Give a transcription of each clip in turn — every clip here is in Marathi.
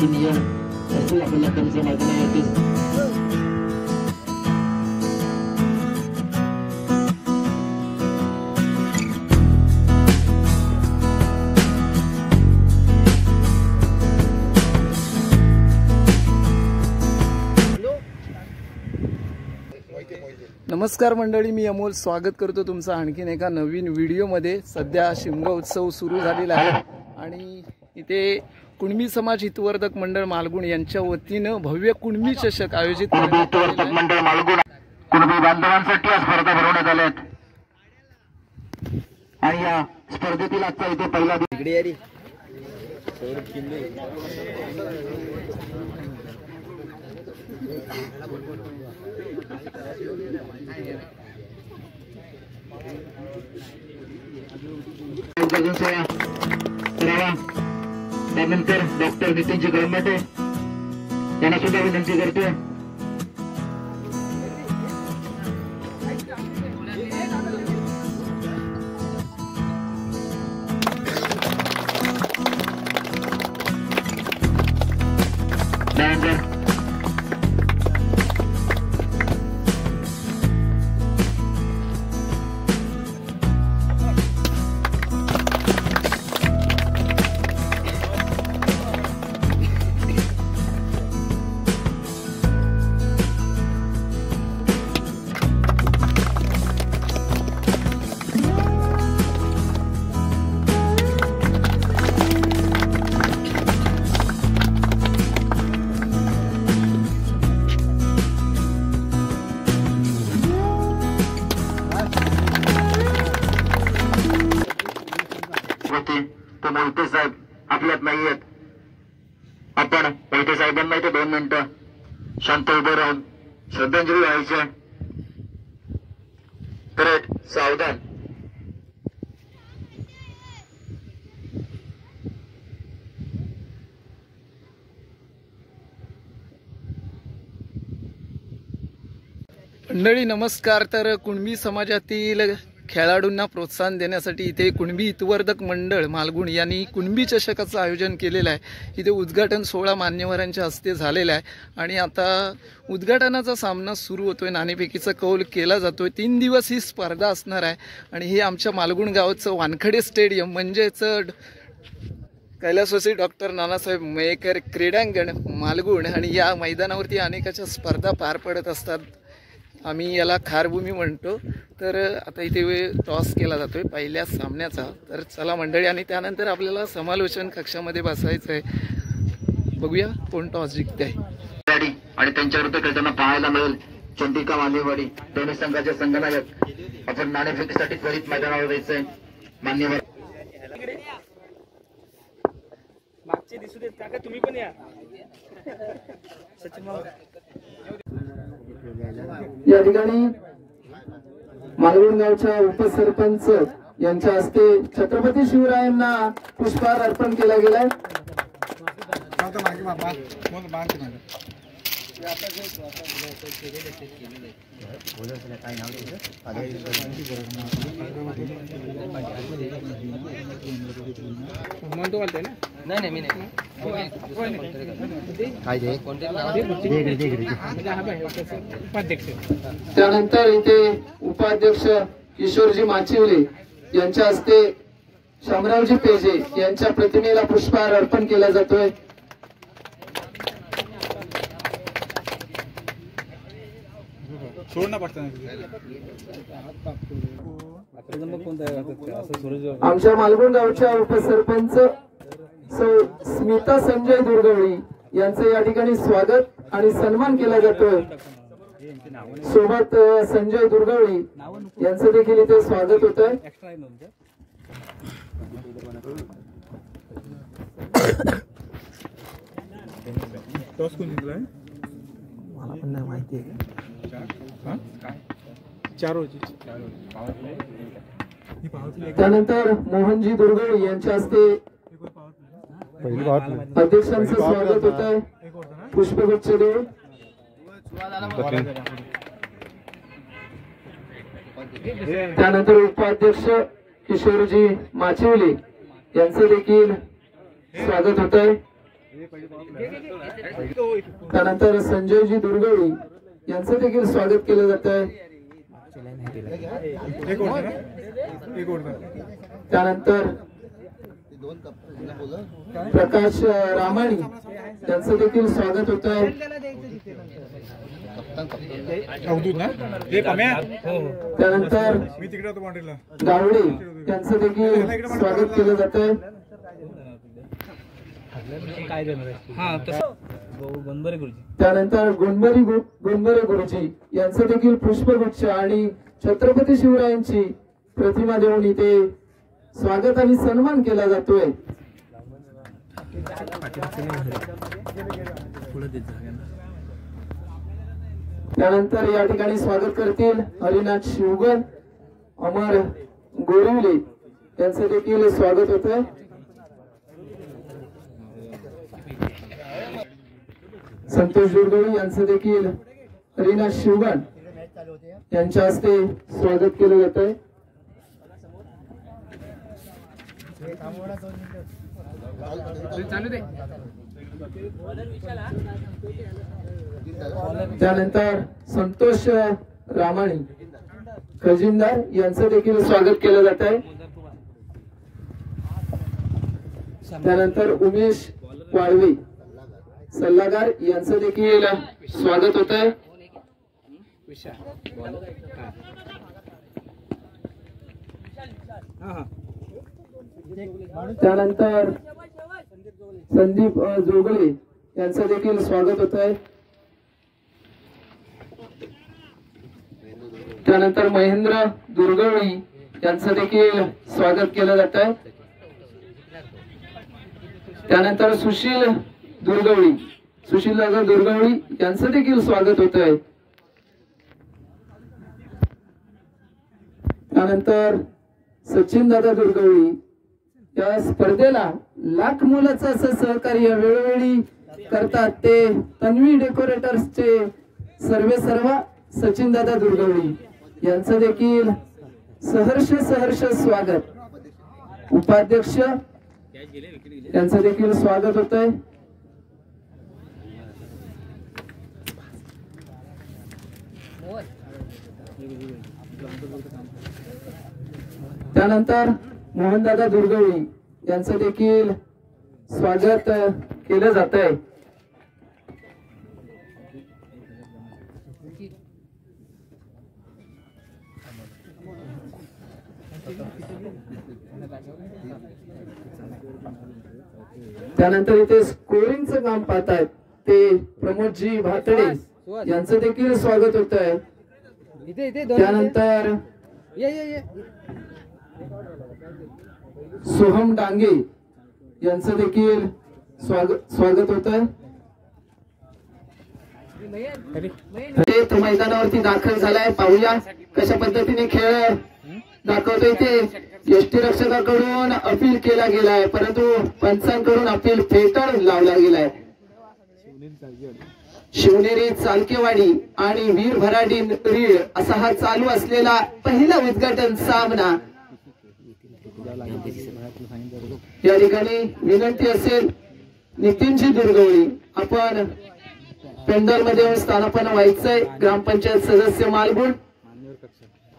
काही नियम असतील आपल्याला त्यांच्या मैदानावरती. नमस्कार मंडळी, मी अमोल स्वागत करतो तुमचं आणखीन एका नवीन व्हिडिओमध्ये. सध्या शिमगा उत्सव सुरू झालेला आहे आणि इथे कुणबी समाज हितवर्धक मंडळ मालगुण यांच्या वतीनं भव्य कुणबी चषक आयोजित करण्यात मंडळ मालगुण कुणबी बांधवांसाठी स्पर्धा भरवण्यात आल्यात आणि या स्पर्धेतील आजचा इथे पहिला त्यानंतर डॉक्टर नितीनजी गळमटे यांना सुद्धा विनंती करतो. तो मोहिते साहेब आपल्यात नाही आहेत. आपण मोहिते साहेबांना इथे 2 मिनिटं शांत उभं राहून श्रद्धांजली व्हायची. करेक्ट, सावधान. मंडळी नमस्कार. तर कुणबी समाजातील खेळाडूंना प्रोत्साहन देण्यासाठी इथे कुणबी हितवर्धक मंडळ मालगुण यांनी कुणबी चषकाचं आयोजन केलेलं आहे. इथे उद्घाटन सोहळा मान्यवरांच्या हस्ते झालेला आहे आणि आता उद्घाटनाचा सामना सुरू होतोय. नाणेफेकीचा कौल केला जातोय. 3 दिवस ही स्पर्धा असणार आहे आणि हे आमच्या मालगुण गावाचं वानखडे स्टेडियम म्हणजेच कैलासवासी डॉक्टर नानासाहेब मयेकर क्रीडांगण मालगुण आणि या मैदानावरती अनेकाच्या स्पर्धा पार पडत असतात. आम्ही याला खारभूमी म्हणतो. तर आता इथे टॉस केला जातोय पहिल्या सामन्याचा. तर चला मंडळी, आणि त्यानंतर आपल्याला समालोचन कक्षामध्ये बसायचं आहे. बघूया कोण टॉस जिंकते आहे. आणि त्यांच्याविरुद्ध खेळताना पाहायला मिळेल चंदिका मालेवाडी दोन्ही संघाचे संघनायक. आपण नाणेफेकीसाठी त्वरित मैदानावर जायचंय. मान्यवर मागचे दिसू देत काका, तुम्ही पण या. सचिन या ठिकाणी मालवण गावच्या उपसरपंच यांच्या हस्ते छत्रपती शिवरायांना पुष्पहार अर्पण केला गेलाय. त्यानंतर इथे उपाध्यक्ष किशोरजी माचिवले यांच्या हस्ते शामरावजी पेजे यांच्या प्रतिमेला पुष्पहार अर्पण केला जातोय. आमच्या मालगुण गावच्या उपसरपंच सौ स्मिता संजय दुर्गवळी यांचं या ठिकाणी स्वागत आणि सन्मान केला जातोय. सोबत संजय दुर्गवळी यांचं देखील इथे स्वागत होत आहे. मला पण नाही माहिती आहे. त्यानंतर मोहनजी दुर्गवळी यांच्या हस्ते अध्यक्षांचं स्वागत होत आहे. पुष्पगुच्छ देऊन त्यानंतर उपाध्यक्ष किशोरजी माचिवले यांचं देखील स्वागत होत आहे. त्यानंतर संजयजी दुर्गवडी यांचं देखील स्वागत केलं जात आहे. त्यानंतर प्रकाश रामाणी यांचं देखील स्वागत होत आहे. त्यानंतर गावडे यांचं देखील स्वागत केलं जात आहे. त्यानंतर गोंदबरे गुरुजी यांचं देखील पुष्पगुच्छ आणि छत्रपती शिवरायांची प्रतिमा देऊन इथे स्वागत आणि सन्मान केला जातोय. त्यानंतर या ठिकाणी स्वागत करतील हरिनाथ शिवगर, अमर गोरिवले यांचं देखील स्वागत होत आहे. संतोष दुर्गवडी यांचं देखील हरिनाथ शिवगण यांच्या हस्ते स्वागत केलं जात आहे. त्यानंतर संतोष रामाणी खजिनदार यांचं देखील स्वागत केलं जात आहे. त्यानंतर उमेश वाळवे सल्लागार यांचं देखील स्वागत होत आहे. त्यानंतर संदीप जोगळे यांचं देखील स्वागत होत आहे. त्यानंतर महेंद्र दुर्गवडी यांचं देखील स्वागत केलं जात आहे. त्यानंतर सुशील दादा दुर्गवडी यांचं देखील स्वागत होत आहे. त्यानंतर सचिन दादा दुर्गवडी या स्पर्धेला लाख मोलाचं असं सहकार्य वेळोवेळी करतात ते तन्वी डेकोरेटर्सचे सर्व सचिन दादा दुर्गवडी यांचं देखील सहर्ष स्वागत. उपाध्यक्ष यांचं देखील स्वागत होत आहे. त्यानंतर मोहनदादा दुर्गवडी यांचं देखील स्वागत केलं जात आहे. त्यानंतर इथे स्कोरिंगचं काम पाहतायत ते प्रमोदजी भातडे यांचं देखील स्वागत होत आहे. त्यानंतर सोहम डांगे यांचं देखील स्वागत होत आहे. ते मैदानावरती दाखल झालाय. पाहूया कशा पद्धतीने खेळ दाखवतोय. ते यष्टीरक्षकाकडून अपील केला गेलाय परंतु पंचांकडून अपील फेटाळ लावला गेलाय. शिवनेरी चालकेवाडी आणि वीर भराडी रीड असा हा चालू असलेला पहिला उद्घाटन सामना. या ठिकाणी विनंती असेल नितीनजी दुर्गवडी आपण पेंडॉल मध्ये स्थानापन्न व्हायचंय. ग्रामपंचायत सदस्य मालगुण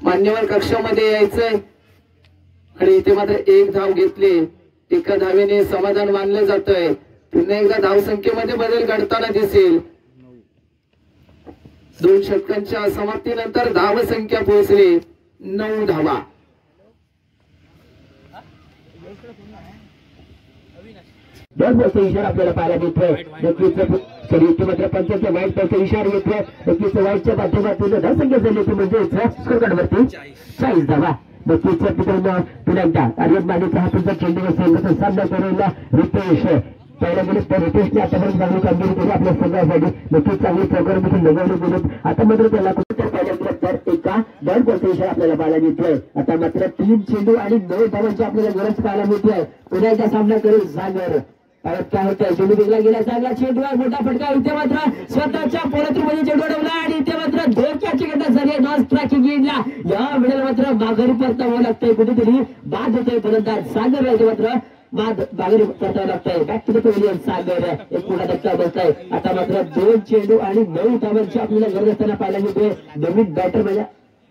मान्यवर कक्षामध्ये यायचंय आणि इथे मात्र एक धाव घेतली. एका धावेने समाधान मानलं जातंय. पुन्हा एकदा धावसंख्येमध्ये बदल घडताना दिसेल. 2 षटकांच्या समाप्तीनंतर धावसंख्या पोहोचली 9 धावा. इशारा आपल्याला पाहायला मिळतोय. नक्कीच मात्र पंचांच्या वाईट पैसे इशारा येतोय. नक्कीच वाईटच्या माध्यमातून धावसंख्या झाली म्हणजे स्कोरकार्डवरती 40 धावा. नक्कीच मित्रांनो पुन्हा एकदा आर्यन मानेचा हा तुमचा चेंडू असेल सामना करूया रितेश. पहिल्या गेले तर रितेशने आतापर्यंत चांगली कामगिरी केली आपल्या संघासाठी. नक्कीच चांगली प्रोग्राम लगावले गेले. आता मात्र त्याला तर एका दर पैसे इशारा आपल्याला पाहायला मिळतोय. आता मात्र 3 चेंडू आणि 9 धावांची आपल्याला गरज पाहायला मिळते. पुन्हा एकदा सामना करेल सागर. परत काय होतंय चेंडू दिला गेला चांगला चेंडू मोठा फटका. इथे मात्र स्वतःच्या पोळातून चेंडू अडवला आणि इथे मात्र धोक्याची घटना झाली. नॉन स्ट्रायकिंग गेला. या वेळेला मात्र माघारी परतावं लागतंय. कुठेतरी बाद होतोय फलंदाज सागरला. इथे मात्र माघारी करता लागतंय. बॅक टू द पॅव्हिलियन सागर एक मोठा धक्का बसताय. आता मात्र 2 चेंडू आणि 9 धावांची आपल्याला गरज असताना पाहायला मिळतोय. नवीन बॅटर म्हणजे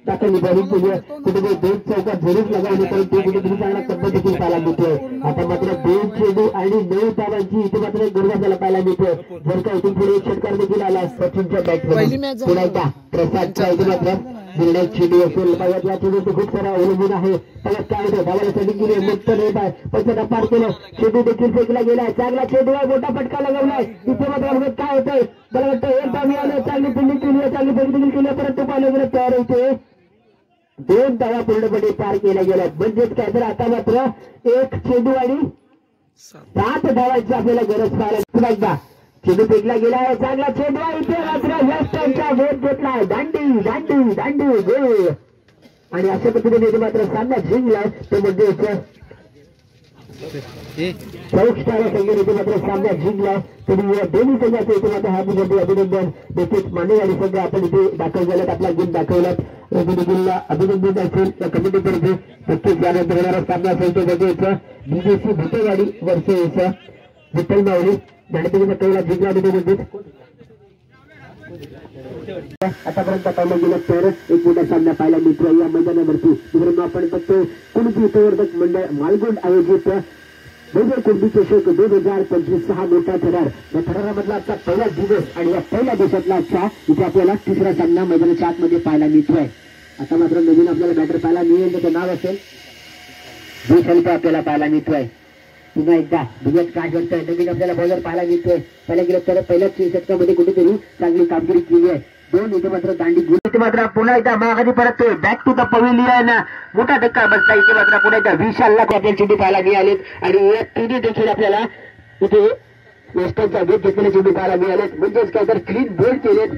दाखल बॉलिंग केली कुठेतरी 2 चौकात जरूर लगावली परंतु कुठेतरी चांगला पद्धत देखील पाहायला मिळतोय. आता मात्र 2 चेंडू आणि 9 धावांची इथे मात्र गरज आपल्याला पाहायला मिळतोय. जर का इथून पुढे एक षटकार देखील आला सचिनच्या बॅटमध्ये पुन्हा एकदा प्रसादच्या इथे मात्र निर्णायक चेंडू असेल पाहिजे. या चेंडूचं खूप सारा अवलंबून आहे. परत काय होतं धावाला सेटिंग केली मुक्त नाही पाय पंचदा पार केलं. चेंडू देखील फेकला गेलाय. चांगला चेंडू आहे. मोठा फटका लगावलाय. इथे मात्र काय होतंय मला वाटतं एक धाव आलं. चांगली फिल्डिंग केली चांगली फेक देखील केली परंतु पाहिलं गेलं तयार होते. 2 धावा पूर्णपणे पार केल्या गेल्या म्हणजेच काय तर आता मात्र 1 चेंडू आणि 7 धावांची आपल्याला गरज पाहायला एकदा. चेंडू फेकला गेलाय. चांगला चेंडू आहे. इथे मात्र वेस्टर्नचा वेध घेतलाय. दांडी दांडी दांडी गोल आणि अशा पद्धतीने इथे मात्र सामना जिंकलाय. तो म्हणजे चौकस्टार संघाने इथे मात्र सामना जिंकलाय. तरी या दोन्ही संघाचं इथे मात्र हार्दिक अभिनंदन देखील मान्यवाडी संघ आपण इथे दाखल झाल्यात आपला गेम दाखवलात. गिलला अभिनंदन असेल त्या कमिटीतर्फे नक्कीच यानंतर होणारा सामना असेल तो म्हणजे बीजेसी भुतेवाडी वर्सेस विठ्ठल मावळी ज्याने पहिला जिंकला म्हणजे आतापर्यंत पाहिलं गेलं तरच एक मोठा सामना पाहायला मिळतो या मैदानावरती. मित्रांनो आपण बघतो कुणबी उपवर्धक मंडळ मालगुंड आयोजित भव्य कुणबी चषक 2025 हा मोठा थरार. या थरारामधला आजचा पहिला दिवस आणि या पहिल्या दिवसातला आजचा इथे आपल्याला तिसरा सामना मैदानाच्या आतमध्ये पाहायला मिळतोय. आता मात्र नवीन आपल्याला बॅटर पाहायला मिळेल त्याचं नाव असेल भूषल्प आपल्याला पाहायला मिळतोय. पुन्हा एकदा बघूयात काय घडतंय. नवीन आपल्याला बॉलर पाहायला मिळतोय. पहिला गेलं तर पहिल्याच षटकामध्ये कुठेतरी चांगली कामगिरी केली आहे. 2 इथे मात्र दांडी इथे मात्र पुन्हा एकदा माघारी परततोय. बॅक टू द पवेलियन मोठा धक्का बसला. इथे मात्र पुन्हा एकदा 20 लाख आपल्याला चेंडू पाहायला मिळालेत आणि या तिन्ही देखील आपल्याला इथे वेस्टर्नचा वेध घेतलेले चेंडू पाहायला मिळालेत म्हणजेच काय तर क्लीन बोल्ड केलेत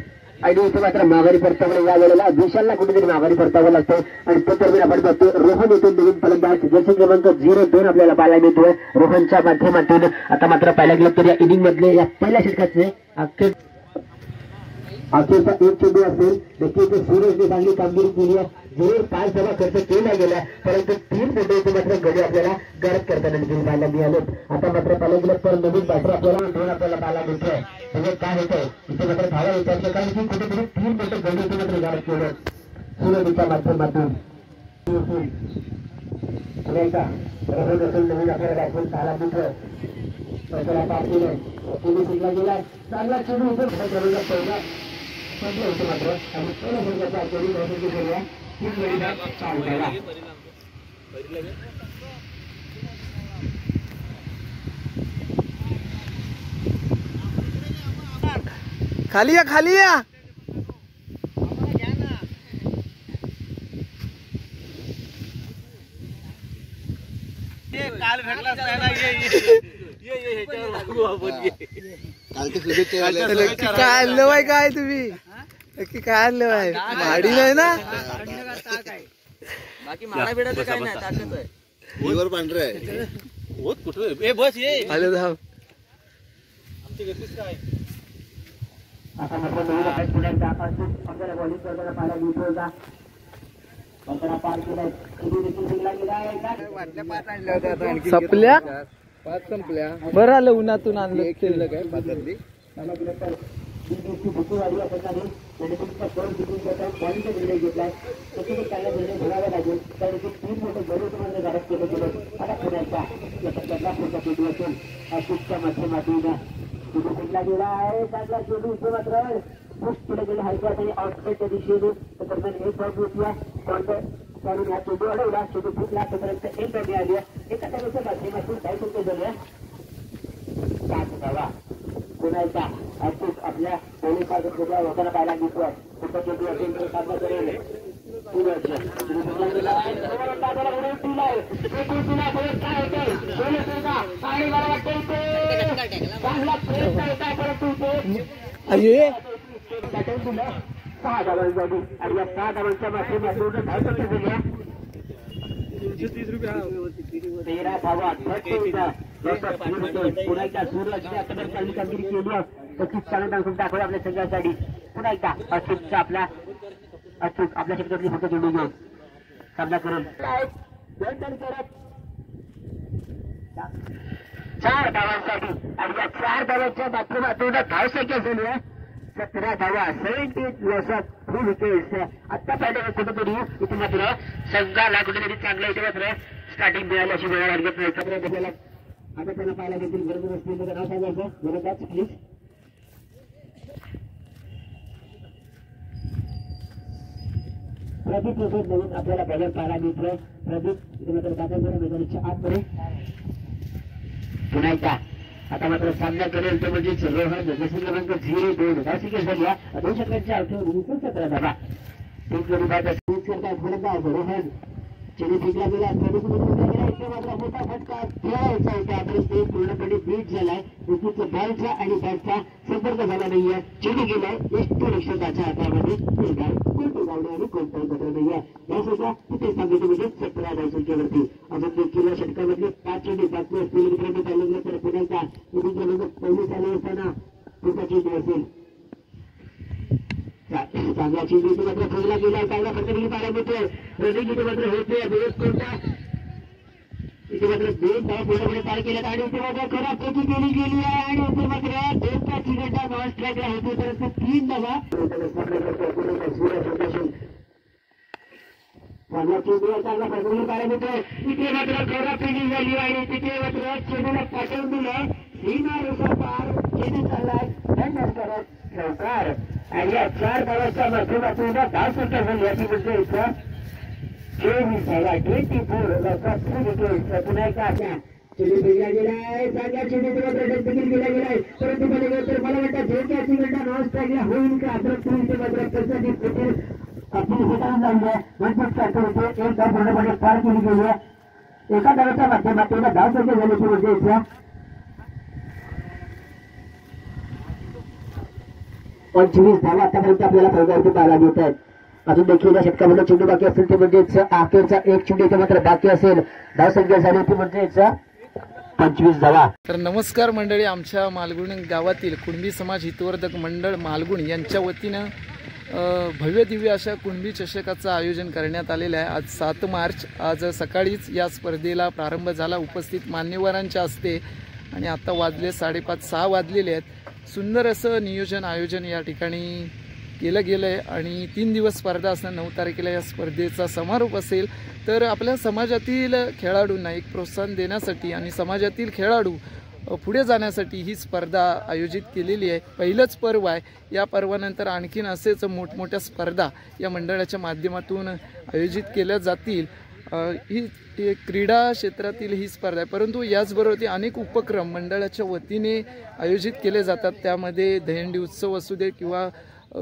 आणि इथे मात्र माघारी परतावं या वेळेला 20 कुठेतरी माघारी परतावं लागतं आणि तो दरम्यान आपण बघतो रोहन येथून नवीन फलंदाज जर्सी क्रमांक 02 आपल्याला पाहायला मिळतोय. रोहनच्या माध्यमातून आता मात्र पाहायला गेलं तर या इनिंग मधले या पहिल्या षटकाचे अखेरचा 1 चेंडू असेल नक्कीच सूरजने चांगली कामगिरी केली आहे. जरूर 5 धावा खर्च केला गेला परंतु 3 मोठे इथे मात्र गडी आपल्याला गारद करताना देखील पाहायला मिळालेत. आता मात्र पाहायला गेलं तर नवीन बॅटर आपल्याला पाहायला मिळतोय. म्हणजे काय होतंय इथे मात्र धावा येतात कारण की कुठेतरी 3 मोठे गडी इथे मात्र गारद केलं सूरजच्या माध्यमातून. नवीन आपल्याला बॅटमॅन पाहायला मिळतोय. पार केलंय चेंडू शिकला गेलाय. चांगला चेंडू इथे पहिला होतं मात्र आणि पहिल्या संघाचा चेंडू केला 3 गडीचा चाल झाला. खाली या खाली या. काल भेटलाच नाही ना. काय आणलं बाय काय तुम्ही नक्की काय आणलं बाय भाडी नाही ना बाकी मारा बिडाचं काय नाही ताकद आहे. पांढरे आहे होत कुठं बस ये आले धाव. आमची गतीच काय आता मात्र नवीन पुढे आपल्याला बॉलिंग करताना पाहायला मिळतोय का पार केलाय. सपल्या बरं आलं उन्हातून आणलं भुकेवाडी या प्रकारे पॉईंटचा निर्णय घेतलाय. तसंच त्याला निर्णय घ्यावा लागेल कारण की 3 मोठे गडी तुम्हाला गारद केले गेले. आता पुण्याचा याचा पुढचा चेंडू असेल अशोकच्या माध्यमातून चेंडू फेकला गेला आहे. चांगला चेंडू इथे मात्र पुढे गेले हायकॉर्ट आणि आउटसाईडच्या दिशेने दरम्यान 1 पॉईंट होती. कारण या चेंडू अडवला चेंडू फुटला तोपर्यंत 1 पॉईंट मिळाली. एका त्याच्या माध्यमातून काय करतो झाल्या 7 धावा. पुन्हा एकदा अचूक आपल्या पोलिसांच्या होताना पाहायला मिळतोय. कुठं चेंडू असेल तर सामना करेल. अरे 6 धावांसाठी आणि या 6 धावांच्या माध्यमातून 13 धावा. पुन्हा एकदा सूरजने आता चांगली कामगिरी केली आहे. नक्कीच चांगलं दाखवून दाखवलं आपल्या संघासाठी. पुन्हा एकदा अचूक आपल्या क्षेत्रातली फक्त चेंडू घेऊन सामना करेल. 4 धावांसाठी आणि या 4 धावांच्या माध्यमातून धावसंख्या झाली आहे 17 धावा 17 लॉस 3 विकेट्स. आता पाहिजे कुठेतरी इथे मात्र संघाला कुठेतरी चांगलं इथे मात्र स्टार्टिंग मिळाली अशी वेळ लागत नाही. आपल्याला आता त्यांना पाहायला देखील गरज असते त्याचं नाव सांगायचं बरोबर प्लीज. प्रदीप सोबत नवीन आपल्याला बॅलर पाहायला मिळतोय. प्रदीप इथे मात्र दाखल करून मैदानाच्या आतमध्ये पुन्हा एकदा आता मात्र सामना करेल तो म्हणजेच रोहन जशी क्रमांक 0-2 धावसंख्या झाली आहे 2 षटकांच्या अर्थावर 17 धावा. एक गडी बाद करतात फलंदाज रोहन चेंडू फेकला गेला मात्र मोठा फटका खेळायचा होता आपण ते पूर्णपणे बीट झालाय. विकेटचा बॉलचा आणि बॅटचा संपर्क झाला नाहीये. चेंडू गेलाय यष्टीरक्षकाच्या हातामध्ये कोणती गावडी आणि कोणताही पत्र नाहीये. यासुद्धा तिथे सांगितलं म्हणजे 17 धावसंख्येवरती अजून देखील षटकामधले 5 चेंडू बाकी असतील. मित्रांनो पाहिलं तर पुन्हा एकदा पहिली चालू असताना पुढचा चेंडू असेल चांगला चेंडू इथे मात्र खेळला गेलाय. चांगल्या पद्धतीने पाहायला मिळतोय. रनिंग इथे मात्र होते दिवस कोणता इथे मात्र 2 धावा पूर्णपणे पार केल्यात आणि इथे मात्र खराबपैकी केली गेली आहे आणि इथे मात्र 2चा चिगंडा नॉन स्ट्राईकला होते परंतु 3 धावा चांगला चेंडू चांगला पद्धतीने पाहायला मिळतोय. इथे मात्र खराबपैकी झाली आणि तिथे मात्र चेंडूला पाठवून दिलं. सीमा रेषा पार चेंडू चाललाय दंड करत चौकार आणि या 4 धावांच्या माध्यमातून धावसंख्या झाली अशी म्हणजे इथं 24 धावा 24 लॉस 3 विकेट्स. पुन्हा एकदा आता चेंडू फेकला गेलाय. चांगला चेंडू देखील गेला गेलाय परंतु मला वाटतं धोक्या चिगंडा नॉन स्ट्राईकला होईल का परंतु इथे मात्र प्रसंगी देखील आपली फेटाळून झाली आहे. वनपट सारखं होते एक धाव पूर्णपणे पार केली गेली आहे. एका धावाच्या माध्यमातून धावसंख्या झाली ती म्हणजे इथं 25 धावा आतापर्यंत आपल्याला फौजावरती पाहायला मिळत आहेत. अजून देखील या षटकामध्ये चेंडू बाकी असेल ते म्हणजेच अखेरचा एक चेंडू इथे मात्र बाकी असेल. धावसंख्या झाली ती म्हणजेच 25 धावा. तर नमस्कार मंडळी, आमच्या मालगुण गावातील कुणबी समाज हितवर्धक मंडळ मालगुण यांच्या वतीनं भव्य दिव्य अशा कुणबी चषकाचं आयोजन करण्यात आलेलं आहे. आज 7 मार्च आज सकाळीच या स्पर्धेला प्रारंभ झाला उपस्थित मान्यवरांच्या हस्ते आणि आता वाजले 5:30-6 वाजलेले आहेत. सुंदर असं नियोजन आयोजन या ठिकाणी केलं गेलं आहे आणि 3 दिवस स्पर्धा असणार. 9 तारखेला या स्पर्धेचा समारोप असेल. तर आपल्या समाजातील खेळाडूंना एक प्रोत्साहन देण्यासाठी आणि समाजातील खेळाडू पुढे जाण्यासाठी ही स्पर्धा आयोजित केलेली आहे. पहिलंच पर्व आहे. या पर्वानंतर आणखीन असेच मोठमोठ्या स्पर्धा या मंडळाच्या माध्यमातून आयोजित केल्या जातील. ही क्रीडा क्षेत्रातील ही स्पर्धा आहे परंतु याचबरोबर ती अनेक उपक्रम मंडळाच्या वतीने आयोजित केले जातात. त्यामध्ये दहीहंडी उत्सव असू दे किंवा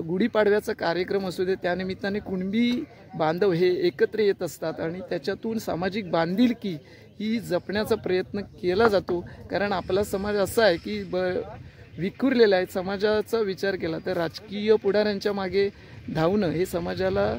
गुढीपाडव्याचा कार्यक्रम असू दे त्यानिमित्ताने कुणबी बांधव हे एकत्र येत असतात आणि त्याच्यातून सामाजिक बांधिलकी ही जपण्याचा प्रयत्न केला जातो. कारण आपला समाज असा आहे की विखुरलेला आहे. समाजाचा विचार केला तर राजकीय पुढाऱ्यांच्या मागे धावणं हे समाजाला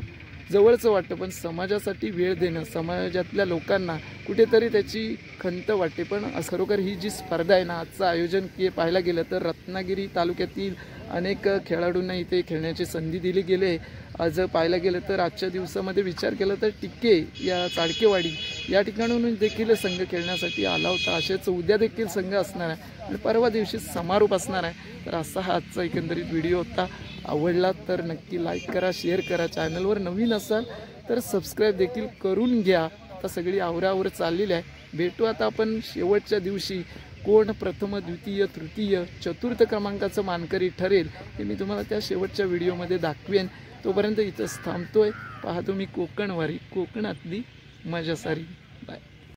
जवळचं वाटतं पण समाजासाठी वेळ देणं समाजातल्या लोकांना कुठेतरी त्याची खंत वाटते. पण खरोखर ही जी स्पर्धा आहे ना आजचं आयोजन पाहायला गेलं तर रत्नागिरी तालुक्यातील अनेक खेळाडूंना इथे खेळण्याची संधी दिली गेली आहे. आज पाहायला गेलं तर आजच्या दिवसामध्ये विचार केला तर टिक्के या चाडकेवाडी या ठिकाणून देखील संघ खेळण्यासाठी आला होता. असेच उद्या देखील संघ असणार आहे आणि परवा दिवशी समारोप असणार आहे. तर असा हा आजचा एकंदरीत व्हिडिओ होता. आवडला तर नक्की लाईक करा, शेअर करा. चॅनलवर नवीन असाल तर सबस्क्राईब देखील करून घ्या. आता सगळी आवरावर चाललेली आहे. भेटू आता आपण शेवटच्या दिवशी. कोण प्रथम द्वितीय तृतीय चतुर्थ क्रमांकाचं मानकरी ठरेल हे मी तुम्हाला त्या शेवटच्या व्हिडिओमध्ये दाखवेन. तोपर्यंत इथंच थांबतोय. पहा तुम्ही कोकणवारी, कोकणातली मजा सारी.